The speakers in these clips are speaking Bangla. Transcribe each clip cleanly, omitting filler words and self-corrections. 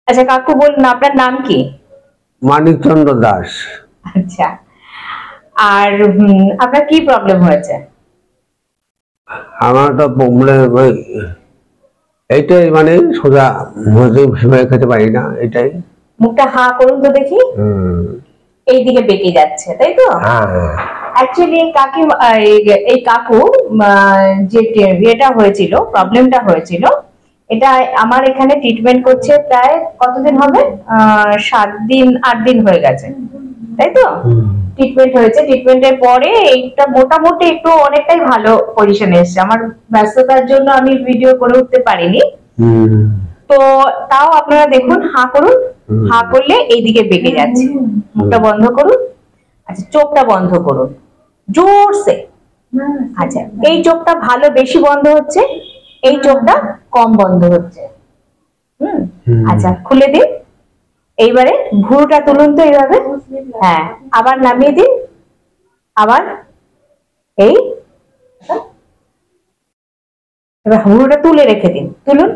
আচ্ছা কাকু বলুন আপনার নাম কি? মানিকচন্দ্র দাস। আচ্ছা, আর আপনার কি প্রবলেম হয়েছে? আমার তো এইটাই, মানে সোজা ভেবে খেতে পারি না, এটাই। মুখটা হাঁ করুন তো দেখি। এইদিকে বেঁকে যাচ্ছে, তাই তো? অ্যাকচুয়ালি এই কাকু যে এটা হয়েছিল, প্রবলেমটা হয়েছিল, এটা আমার এখানে ট্রিটমেন্ট করছে প্রায় কতদিন হবে, 7 দিন 8 দিন হয়ে গেছে, তাই তো? ট্রিটমেন্ট হয়েছে, ট্রিটমেন্টের পরে এইটা মোটামুটি একটু অনেকটাই ভালো পজিশনে এসেছে। আমার ব্যস্ততার জন্য আমি ভিডিও করে উঠতে পারিনি, তো তাও আপনারা দেখুন, হাঁ করুন, হাঁ করলে এইদিকে বেঁকে যাচ্ছে। মুখটা বন্ধ করুন। আচ্ছা, চোখটা বন্ধ করুন জোরসে। আচ্ছা, এই চোখটা ভালো বেশি বন্ধ হচ্ছে, এই চোখটা কম বন্ধ হচ্ছে। আচ্ছা, খুলে দিন। এইবারে ভুরুটা তুলুন তো এইভাবে। হ্যাঁ, আবার নামিয়ে দিন। আবার এই এবার ভুরুটা তুলে রেখে দিন। তুলুন।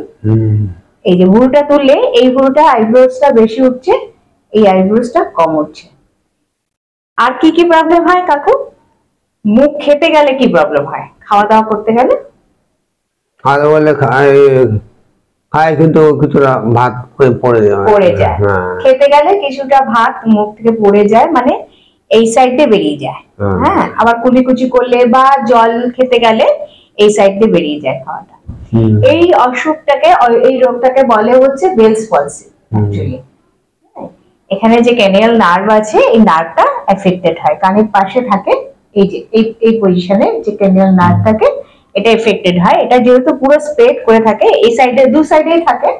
এই যে ভুরুটা তুললে এই ভুরুটা, আইব্রোসটা বেশি উঠছে, এই আইব্রোসটা কম উঠছে। আর কি কি প্রবলেম হয় কাকু? মুখ খেতে গেলে কি প্রবলেম হয়? খাওয়া দাওয়া করতে গেলে খাওয়া বলে খায় কিন্তু কিছুটা ভাত পড়ে যায়। খেতে গেলে কিছুটা ভাত মুখ থেকে পড়ে যায়, মানে এই সাইডে বেরিয়ে যায়। হ্যাঁ, আবার কুচি করলে বা জল খেতে গেলে এই সাইডে বেরিয়ে যায় খাওয়াটা। এই অসুখটাকে, এই রোগটাকে বলে হচ্ছে বেলস পলসি। এখানে যে ক্যানিয়াল নার্ভ আছে, এই নার্ভটা এফেক্টেড হয়, কানের পাশে থাকে। এই যে এই পজিশনে যে ক্যানিয়াল নার্ভ থাকে, এটা এফেক্টেড হয়। এটা যেহেতু পুরো স্প্রেড করে থাকে, এই সাইডে দু সাইডেই থাকে,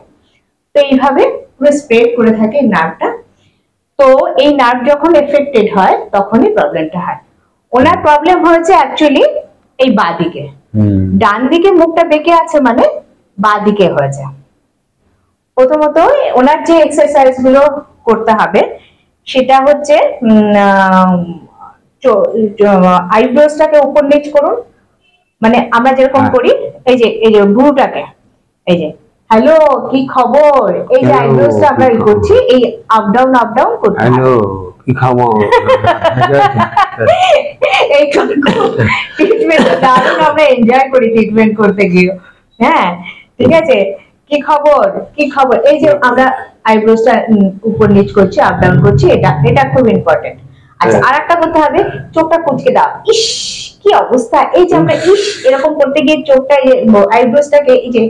তো এইভাবে পুরো স্প্রেড করে থাকে এই নার্ভটা। তো এই নার্ভ যখন এফেক্টেড হয় তখনই প্রবলেমটা হয়। ওনার প্রবলেম হয়েছে অ্যাকচুয়ালি এই বাঁদিকে। ডান দিকে মুখটা বেঁকে আছে, মানে বাঁদিকে হয়েছে। প্রথমত ওনার যে এক্সারসাইজ গুলো করতে হবে সেটা হচ্ছে আইব্রোসটাকে উপর নিচ করুন, মানে আমরা যেরকম করি, এই যে ভ্রুটাকে, এই যে হ্যালো কি খবর, এই যে আইব্রোসটা আমরা করছি, এই আপ ডাউন করতে হবে। হ্যালো কি খবর, এই ট্রিটমেন্ট দারুণ আমরা এনজয় করি ট্রিটমেন্ট করতে গিয়ে। হ্যাঁ, ঠিক আছে, কি খবর কি খবর, এই যে আমরা আইব্রোসটা উপর নিচ করছি, আপ ডাউন করছি, এটা খুব ইম্পর্টেন্ট। আচ্ছা, আর একটা করতে হবে, চোখটা কুচকে দাও। ইস কি অবস্থা, এই যে আমরা ইস এরকম করতে গিয়ে চোখটা, আইব্রোসটাকে এই যে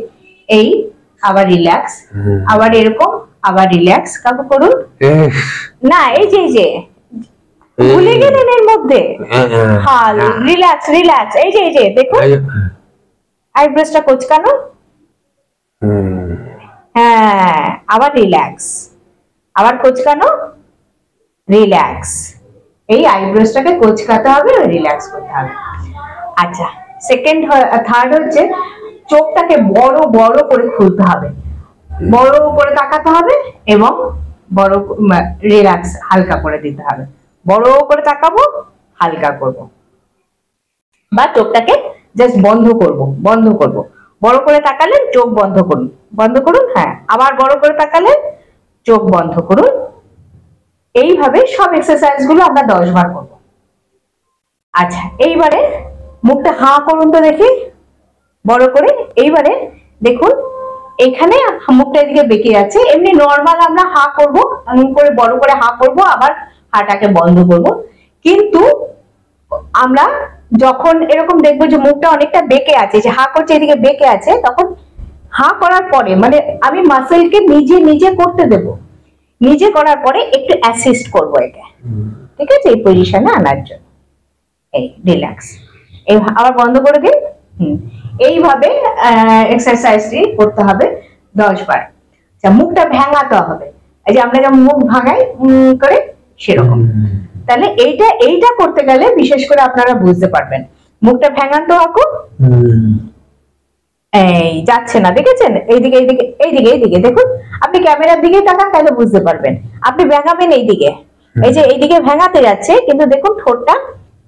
এই আবার রিল্যাক্স, আবার এরকম, আবার রিল্যাক্স কাকু করুন না, এই যে ভুলে গেলেন এর মধ্যে। হ্যাঁ, রিল্যাক্স রিল্যাক্স, এই যে দেখুন আইব্রোসটা কোচকানো। হ্যাঁ, আবার রিল্যাক্স, আবার কোচকানো, রিল্যাক্স। এই আইব্রোসটাকে কোচকাতে হবে, রিল্যাক্স করতে হবে। আচ্ছা, সেকেন্ড থার্ড হচ্ছে চোখটাকে বড় বড় করে খুলতে হবে, বড় করে তাকাতে হবে, এবং বড় রিল্যাক্স হালকা করে দিতে হবে। বড় করে তাকাবো, হালকা করব, বা চোখটাকে জাস্ট বন্ধ করব। বড় করে তাকালেন, চোখ বন্ধ করুন। হ্যাঁ, আবার বড় করে তাকালেন, চোখ বন্ধ করুন। এইভাবে সব এক্সারসাইজ গুলো আমরা 10 বার করব। আচ্ছা, এইবারে মুখটা হাঁ করুন তো দেখি বড় করে। এইবারে দেখুন এখানে মুখটা এদিকে বেঁকে যাচ্ছে, এমনি নর্মাল আমরা হাঁ করবো, এমন করে বড় করে হাঁ করবো, আবার হাঁটাকে বন্ধ করব। কিন্তু আমরা যখন এরকম দেখবো যে মুখটা অনেকটা বেঁকে আছে, যে হাঁ করছে এদিকে বেঁকে আছে, তখন হাঁ করার পরে মানে আমি মাসেলকে নিজে করতে দেব, নিজে করার পরে একটু অ্যাসিস্ট করবো একে, ঠিক আছে, এই পজিশনে আনার জন্য। এই রিল্যাক্স, এই আবার বন্ধ করে দিন। এইভাবে এক্সারসাইজটি করতে হবে 10 বার। আচ্ছা, মুখটা ভেঙাতে হবে, এই যে আমরা যেমন মুখ ভাঙাই করে সেরকম। তাহলে এইটা করতে গেলে বিশেষ করে আপনারা বুঝতে পারবেন। মুখটা ভেঙান তো কাকু, এই যাচ্ছে না, দেখেছেন? এইদিকে দেখুন, আপনি ক্যামেরার দিকে তাকান, তাহলে বুঝতে পারবেন। আপনি ভেঙাবেন এইদিকে, এই যে এইদিকে ভেঙাতে যাচ্ছে, কিন্তু দেখুন ঠোঁটটা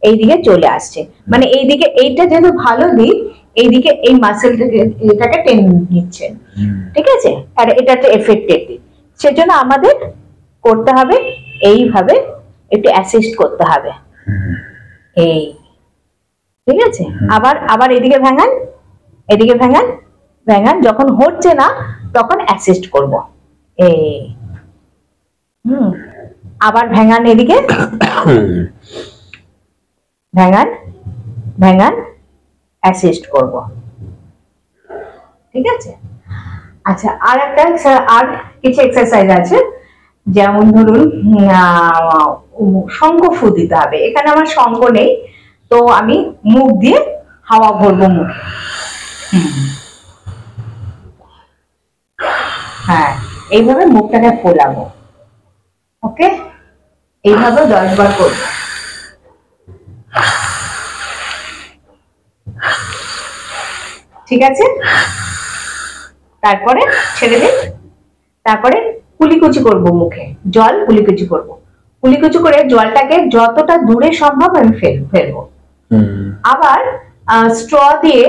এইদিকে চলে আসছে, মানে এইদিকে, এইটা যেহেতু ভালো দিক, এইদিকে এই মাসেলটাকে এটাকে টেনে নিচ্ছে, ঠিক আছে, আর এটা একটা এফেক্টেড দিক। সেজন্য আমাদের করতে হবে এইভাবে, একটু অ্যাসিস্ট করতে হবে, এই, ঠিক আছে। আবার আবার এদিকে ভেঙান, এদিকে ভেঙান, ভেঙান, যখন হচ্ছে না তখন অ্যাসিস্ট করব, এই, আবার ভেঙান, এদিকে ভেঙান, ভেঙান, অ্যাসিস্ট করব, ঠিক আছে। আচ্ছা, আর একটা আর কিছু এক্সারসাইজ আছে, যেমন ধরুন শঙ্খ ফু দিতে হবে। এখানে আমার শঙ্খ নেই, তো আমি মুখ দিয়ে হাওয়া ভরবো মুখে, হ্যাঁ, এইভাবে মুখটাকে ফোলাবো, ওকে, এইভাবে 10 বার করবো, ঠিক আছে। তারপরে ছেড়ে দিন, তারপরে কুলিকুচি করব, মুখে জল কুলিকুচি করব, কুলিকুচি করে জলটাকে যতটা দূরে সম্ভব আমি ফেলবো। আবার স্ট্র দিয়ে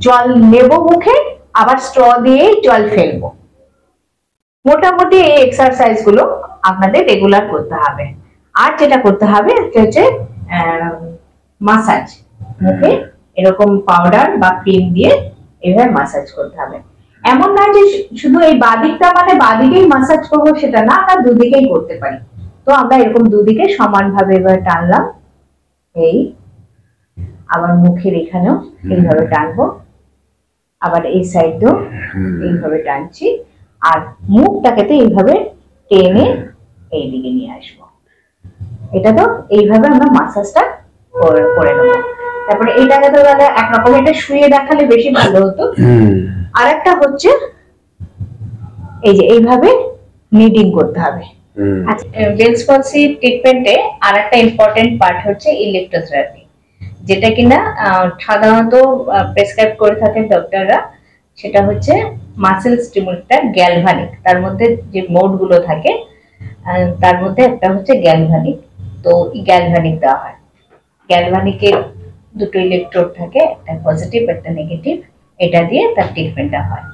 জল নেব মুখে, আবার স্ট্র দিয়ে জল ফেলবো। মোটামুটি এই এক্সারসাইজ গুলো আপনাদের রেগুলার করতে হবে। আর যেটা করতে হবে সেটা হচ্ছে মাসাজ, মুখে এরকম পাউডার বা ক্রিম দিয়ে এভাবে মাসাজ করতে হবে। এমন না যে শুধু এই বাদিকটা মানে বাদিকেই মাসাজ করবো, সেটা না, আমরা দুদিকেই করতে পারি। তো আমরা এরকম দুদিকে সমানভাবে এবার টানলাম, এই, আবার মুখের এখানেও এইভাবে টানবো, আবার এই সাইডেও এইভাবে টানছি, আর মুখটাকে তো এইভাবে টেনে এইদিকে নিয়ে আসবো। এটা তো এইভাবে আমরা মাসাজটা করে নেবো। তারপরে এইটাকে তো তাহলে একরকম এটা শুয়ে দেখালে বেশি ভালো হতো। আর একটা হচ্ছে এই যে এইভাবে নিডিং করতে হবে। আচ্ছা, বেলস পলসি ট্রিটমেন্টে আর একটা ইম্পর্টেন্ট পার্ট হচ্ছে ইলেকট্রোথেরাপি, যেটা কিনা সাধারণত প্রেসক্রাইব করে থাকেন ডক্টররা। সেটা হচ্ছে মাসেল স্টিমুলেটর গ্যালভানিক, তার মধ্যে যে মোড গুলো থাকে তার মধ্যে একটা হচ্ছে গ্যালভানিক। তো গ্যালভানিক দেওয়া হয়। গ্যালভানিকের দুটো ইলেকট্রোড থাকে, একটা পজিটিভ একটা নেগেটিভ, এটা দিয়ে তার ট্রিটমেন্টটা হয়।